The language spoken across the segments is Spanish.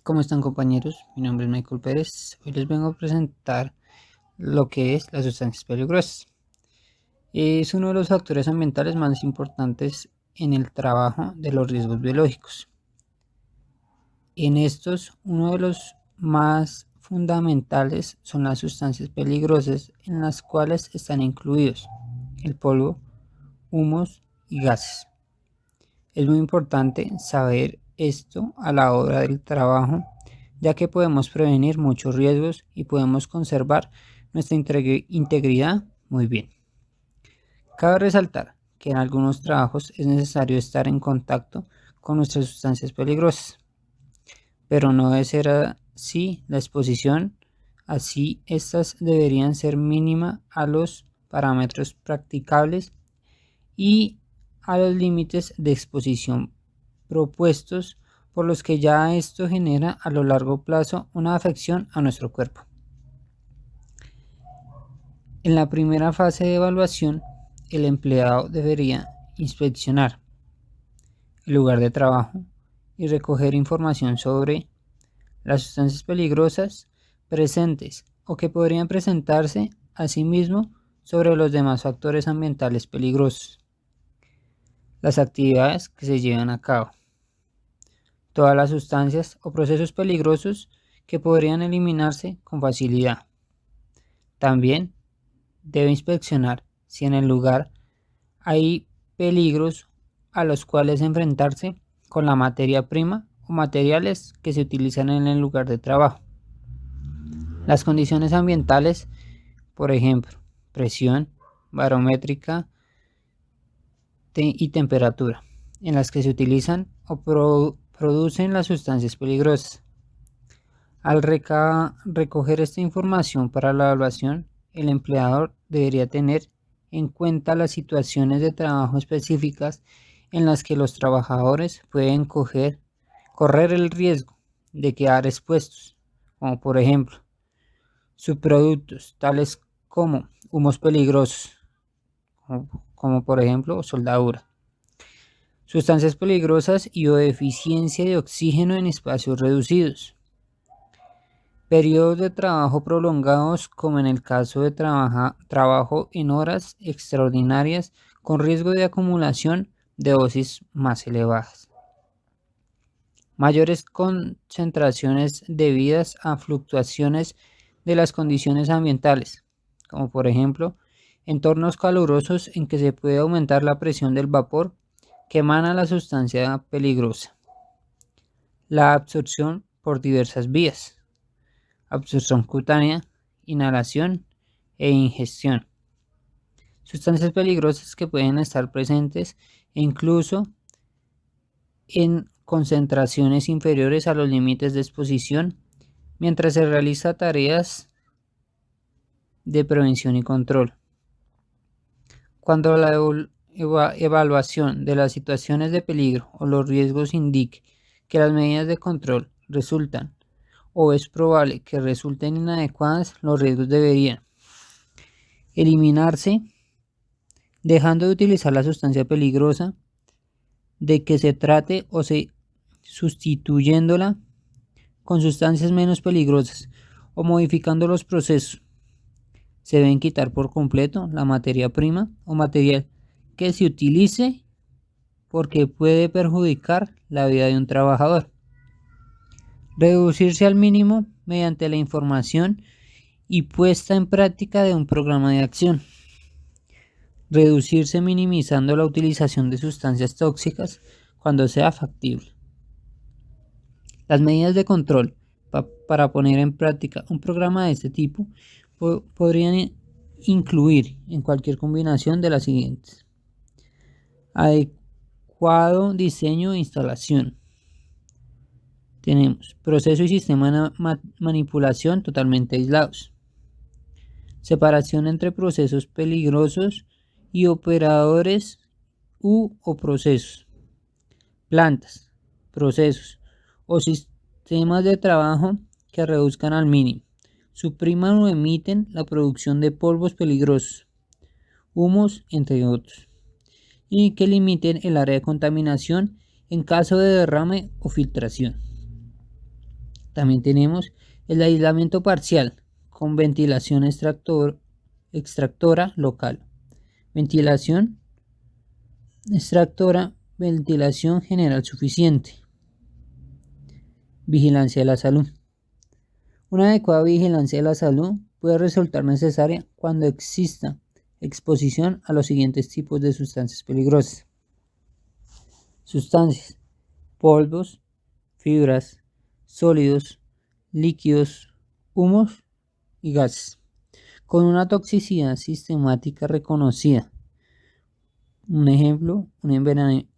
¿Cómo están, compañeros? Mi nombre es Michael Pérez. Hoy les vengo a presentar lo que es las sustancias peligrosas. Es uno de los factores ambientales más importantes en el trabajo de los riesgos biológicos. En estos, uno de los más fundamentales son las sustancias peligrosas, en las cuales están incluidos el polvo, humos y gases. Es muy importante saber esto a la hora del trabajo, ya que podemos prevenir muchos riesgos y podemos conservar nuestra integridad muy bien. Cabe resaltar que en algunos trabajos es necesario estar en contacto con nuestras sustancias peligrosas, pero no debe ser así la exposición, así estas deberían ser mínima a los parámetros practicables y a los límites de exposición propuestos, por los que ya esto genera a lo largo plazo una afección a nuestro cuerpo. En la primera fase de evaluación, el empleado debería inspeccionar el lugar de trabajo y recoger información sobre las sustancias peligrosas presentes o que podrían presentarse, asimismo sobre los demás factores ambientales peligrosos, las actividades que se llevan a cabo, todas las sustancias o procesos peligrosos que podrían eliminarse con facilidad. También debe inspeccionar si en el lugar hay peligros a los cuales enfrentarse con la materia prima o materiales que se utilizan en el lugar de trabajo. Las condiciones ambientales, por ejemplo, presión barométrica y temperatura, en las que se utilizan o producen las sustancias peligrosas. Al recoger esta información para la evaluación, el empleador debería tener en cuenta las situaciones de trabajo específicas en las que los trabajadores pueden correr el riesgo de quedar expuestos, como por ejemplo, subproductos tales como humos peligrosos, como por ejemplo soldadura, sustancias peligrosas y o deficiencia de oxígeno en espacios reducidos. Periodos de trabajo prolongados, como en el caso de trabajo en horas extraordinarias con riesgo de acumulación de dosis más elevadas. Mayores concentraciones debidas a fluctuaciones de las condiciones ambientales, como por ejemplo entornos calurosos en que se puede aumentar la presión del vapor que emana la sustancia peligrosa. La absorción por diversas vías. Absorción cutánea, inhalación e ingestión. Sustancias peligrosas que pueden estar presentes incluso en concentraciones inferiores a los límites de exposición mientras se realiza tareas de prevención y control. Cuando la evaluación de las situaciones de peligro o los riesgos indique que las medidas de control resultan o es probable que resulten inadecuadas, los riesgos deberían eliminarse, dejando de utilizar la sustancia peligrosa, de que se trate o se sustituyéndola con sustancias menos peligrosas o modificando los procesos. Se deben quitar por completo la materia prima o material que se utilice porque puede perjudicar la vida de un trabajador. Reducirse al mínimo mediante la información y puesta en práctica de un programa de acción. Reducirse minimizando la utilización de sustancias tóxicas cuando sea factible. Las medidas de control para poner en práctica un programa de este tipo podrían incluir en cualquier combinación de las siguientes: adecuado diseño e instalación. Tenemos proceso y sistema de manipulación totalmente aislados. Separación entre procesos peligrosos y operadores o procesos. Plantas, procesos o sistemas de trabajo que reduzcan al mínimo, supriman o emiten la producción de polvos peligrosos, humos, entre otros, y que limiten el área de contaminación en caso de derrame o filtración. También tenemos el aislamiento parcial con ventilación extractora local. Ventilación extractora, ventilación general suficiente. Vigilancia de la salud. Una adecuada vigilancia de la salud puede resultar necesaria cuando exista exposición a los siguientes tipos de sustancias peligrosas. Sustancias: polvos, fibras, sólidos, líquidos, humos y gases, con una toxicidad sistemática reconocida. Un ejemplo, un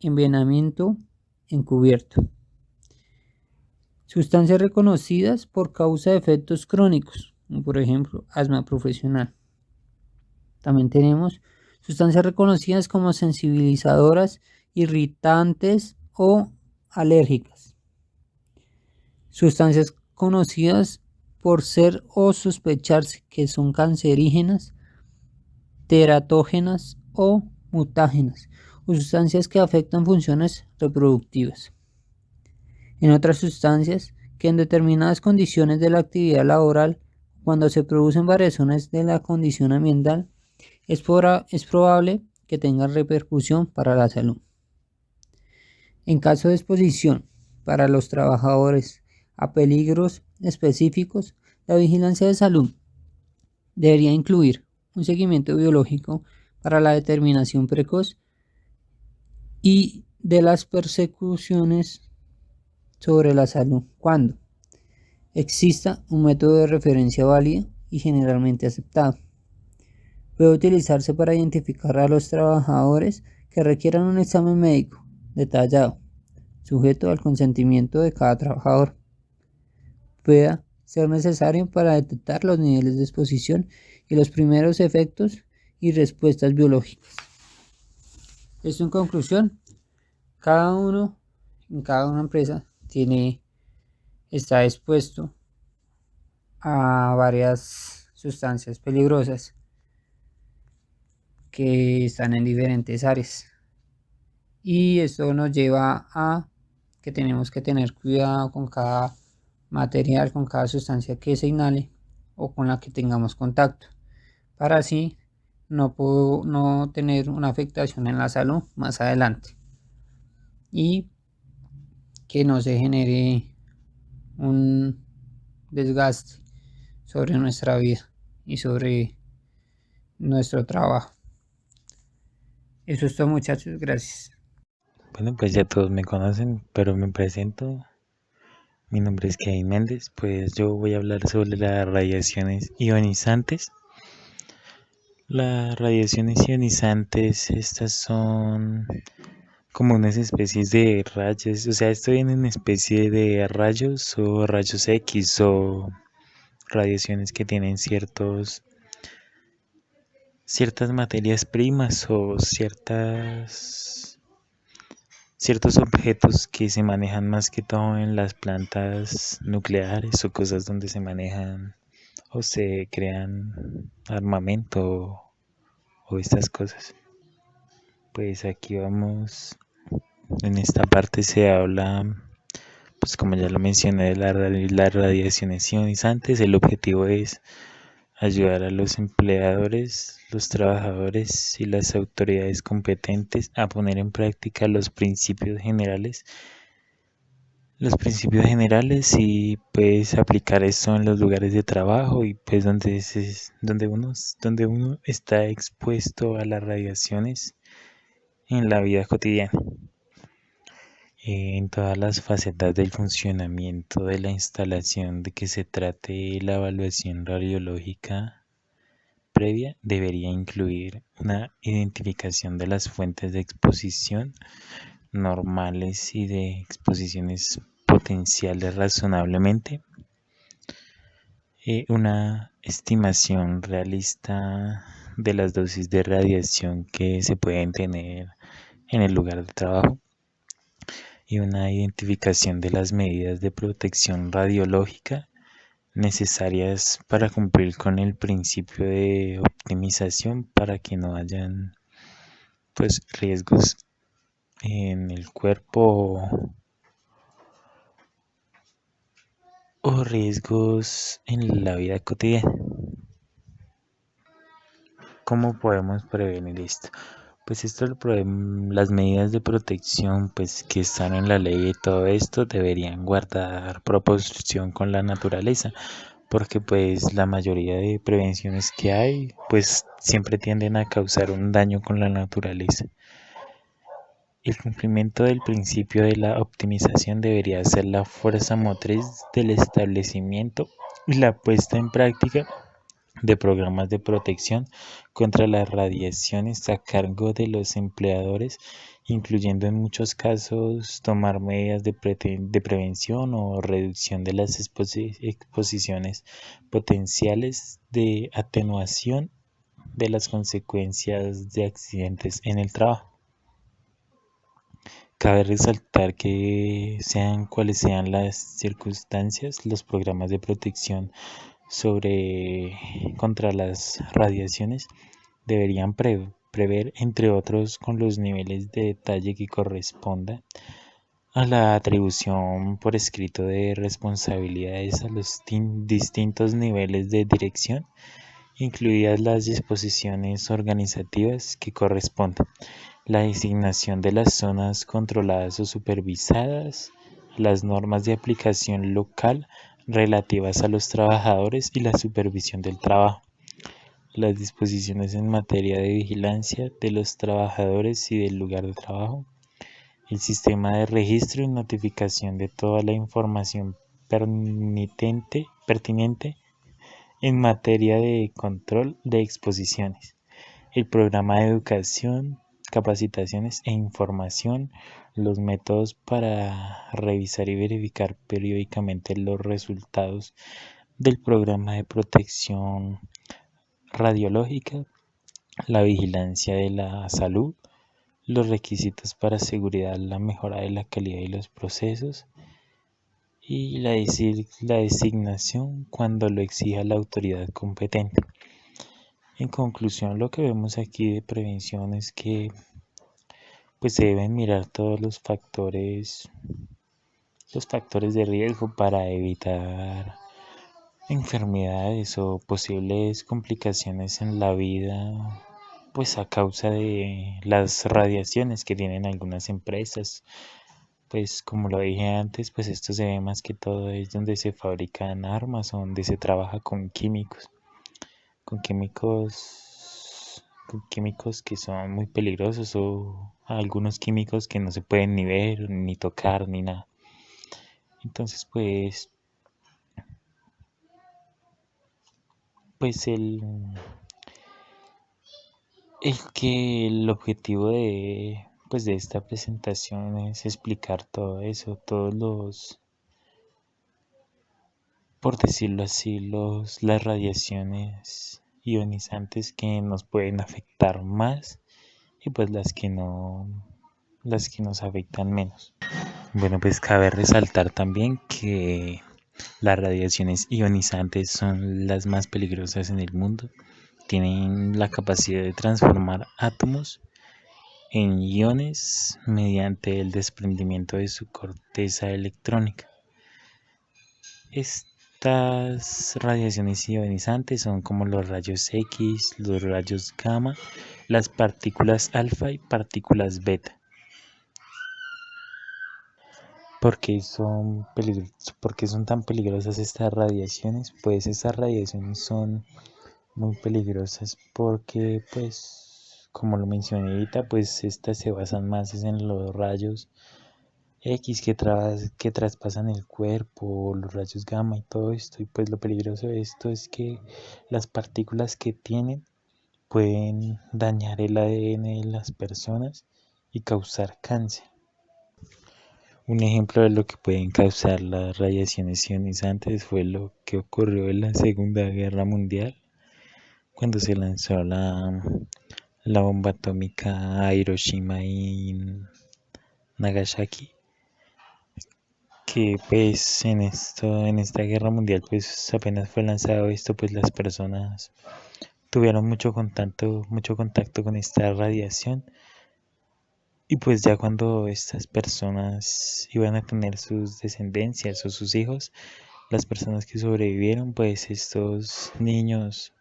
envenenamiento encubierto. Sustancias reconocidas por causa de efectos crónicos, como por ejemplo, asma profesional. También tenemos sustancias reconocidas como sensibilizadoras, irritantes o alérgicas. Sustancias conocidas por ser o sospecharse que son cancerígenas, teratógenas o mutágenas, o sustancias que afectan funciones reproductivas. En otras sustancias que en determinadas condiciones de la actividad laboral, cuando se producen variaciones de la condición ambiental, es probable que tengan repercusión para la salud. En caso de exposición para los trabajadores a peligros específicos, la vigilancia de salud debería incluir un seguimiento biológico para la determinación precoz y de las persecuciones sobre la salud cuando exista un método de referencia válido y generalmente aceptado. Puede utilizarse para identificar a los trabajadores que requieran un examen médico detallado, sujeto al consentimiento de cada trabajador. Pueda ser necesario para detectar los niveles de exposición y los primeros efectos y respuestas biológicas. Esto en conclusión, en cada una empresa está expuesto a varias sustancias peligrosas que están en diferentes áreas, y esto nos lleva a que tenemos que tener cuidado con cada material, con cada sustancia que se inhale o con la que tengamos contacto, para así no tener una afectación en la salud más adelante y que no se genere un desgaste sobre nuestra vida y sobre nuestro trabajo. Eso es todo, muchachos, gracias. Bueno, pues ya todos me conocen, pero me presento. Mi nombre es Kevin Méndez, pues yo voy a hablar sobre las radiaciones ionizantes. Las radiaciones ionizantes, estas son como unas especies de rayos, o sea, esto viene en especie de rayos o rayos X o radiaciones que tienen ciertas materias primas o ciertos objetos que se manejan más que todo en las plantas nucleares o cosas donde se manejan o se crean armamento o estas cosas. Pues aquí vamos, en esta parte se habla, pues como ya lo mencioné, de las radiaciones ionizantes. El objetivo es ayudar a los empleadores, los trabajadores y las autoridades competentes a poner en práctica los principios generales y pues aplicar esto en los lugares de trabajo y pues donde uno está expuesto a las radiaciones en la vida cotidiana, en todas las facetas del funcionamiento de la instalación de que se trate. La evaluación radiológica previa debería incluir una identificación de las fuentes de exposición normales y de exposiciones potenciales razonablemente, una estimación realista de las dosis de radiación que se pueden tener en el lugar de trabajo y una identificación de las medidas de protección radiológica necesarias para cumplir con el principio de optimización para que no hayan pues riesgos en el cuerpo o riesgos en la vida cotidiana. ¿Cómo podemos prevenir esto? Pues las medidas de protección pues que están en la ley y todo esto deberían guardar proporción con la naturaleza, porque pues la mayoría de prevenciones que hay pues siempre tienden a causar un daño con la naturaleza. El cumplimiento del principio de la optimización debería ser la fuerza motriz del establecimiento y la puesta en práctica de programas de protección contra las radiaciones a cargo de los empleadores, incluyendo en muchos casos tomar medidas de prevención o reducción de las exposiciones potenciales de atenuación de las consecuencias de accidentes en el trabajo. Cabe resaltar que sean cuales sean las circunstancias, los programas de protección contra las radiaciones deberían prever, entre otros, con los niveles de detalle que corresponda a la atribución por escrito de responsabilidades a los distintos niveles de dirección, incluidas las disposiciones organizativas que correspondan, la designación de las zonas controladas o supervisadas, las normas de aplicación local relativas a los trabajadores y la supervisión del trabajo, las disposiciones en materia de vigilancia de los trabajadores y del lugar de trabajo, el sistema de registro y notificación de toda la información pertinente en materia de control de exposiciones, el programa de educación, capacitaciones e información, los métodos para revisar y verificar periódicamente los resultados del programa de protección radiológica, la vigilancia de la salud, los requisitos para asegurar la mejora de la calidad de los procesos y la designación cuando lo exija la autoridad competente. En conclusión, lo que vemos aquí de prevención es que pues se deben mirar todos los factores de riesgo para evitar enfermedades o posibles complicaciones en la vida, pues a causa de las radiaciones que tienen algunas empresas. Pues como lo dije antes, pues esto se ve más que todo es donde se fabrican armas o donde se trabaja con químicos que son muy peligrosos o algunos químicos que no se pueden ni ver, ni tocar, ni nada. Entonces, pues el objetivo de esta presentación es explicar todo eso, por decirlo así, las radiaciones ionizantes que nos pueden afectar más y pues las que nos afectan menos. Bueno, pues cabe resaltar también que las radiaciones ionizantes son las más peligrosas en el mundo. Tienen la capacidad de transformar átomos en iones mediante el desprendimiento de su corteza electrónica. Estas radiaciones ionizantes son como los rayos X, los rayos gamma, las partículas alfa y partículas beta. ¿Por qué son tan peligrosas estas radiaciones? Pues estas radiaciones son muy peligrosas porque, pues, como lo mencioné ahorita, pues estas se basan más en los rayos X que traspasan el cuerpo, los rayos gamma y todo esto. Y pues lo peligroso de esto es que las partículas que tienen pueden dañar el ADN de las personas y causar cáncer. Un ejemplo de lo que pueden causar las radiaciones ionizantes fue lo que ocurrió en la Segunda Guerra Mundial, cuando se lanzó la bomba atómica a Hiroshima y Nagasaki, que pues en esta guerra mundial pues apenas fue lanzado esto, pues las personas tuvieron mucho contacto con esta radiación. Y pues ya cuando estas personas iban a tener sus descendencias o sus hijos, las personas que sobrevivieron, pues estos niños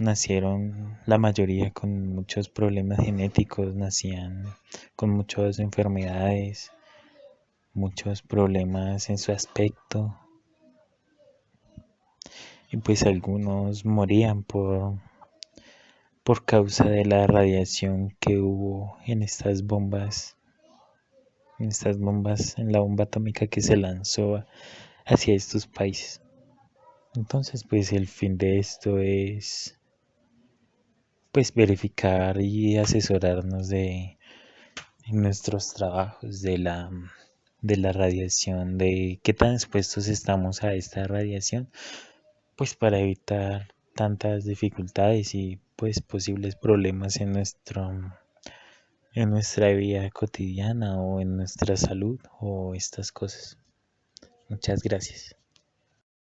nacieron la mayoría con muchos problemas genéticos, nacían con muchas enfermedades, muchos problemas en su aspecto y pues algunos morían por causa de la radiación que hubo en la bomba atómica que se lanzó hacia estos países. Entonces, pues el fin de esto es pues verificar y asesorarnos en nuestros trabajos de la radiación, de qué tan expuestos estamos a esta radiación, pues para evitar tantas dificultades y pues posibles problemas en nuestra vida cotidiana o en nuestra salud o estas cosas. Muchas gracias.